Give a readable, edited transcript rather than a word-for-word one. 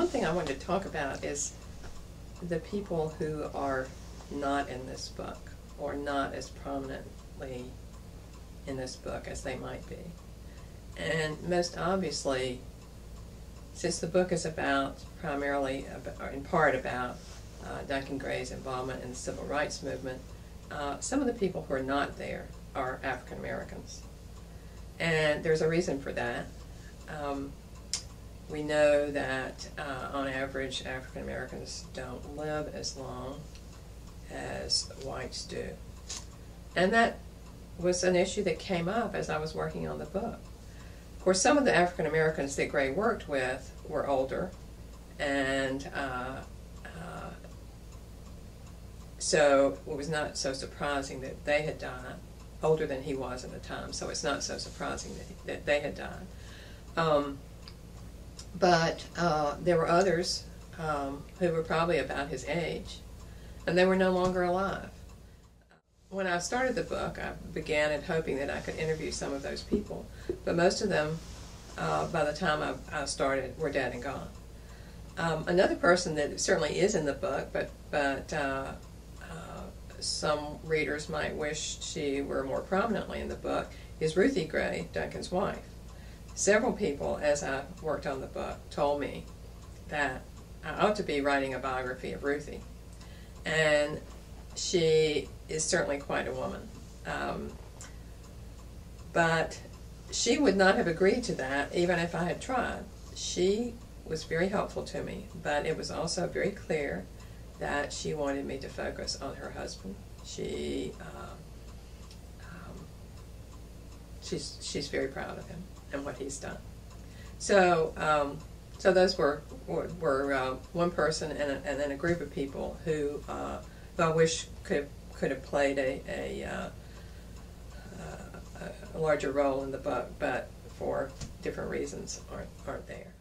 one thing I wanted to talk about is the people who are not in this book, or not as prominently in this book as they might be. And most obviously, since the book is about, primarily, or in part about Duncan Gray's involvement in the civil rights movement, some of the people who are not there are African Americans. And there's a reason for that. We know that on average African Americans don't live as long as whites do. And that was an issue that came up as I was working on the book. Of course, some of the African Americans that Gray worked with were older, and so it was not so surprising that they had died, older than he was at the time, so it's not so surprising that they had died. But there were others who were probably about his age, and they were no longer alive. When I started the book, I began it hoping that I could interview some of those people, but most of them, by the time I started, were dead and gone. Another person that certainly is in the book, but some readers might wish she were more prominently in the book, is Ruthie Gray, Duncan's wife. Several people, as I worked on the book, told me that I ought to be writing a biography of Ruthie. And she is certainly quite a woman. But she would not have agreed to that even if I had tried. She was very helpful to me, but it was also very clear that she wanted me to focus on her husband. She's very proud of him and what he's done. So so those were one person and then a group of people who I wish could have played a larger role in the book, but for different reasons aren't there.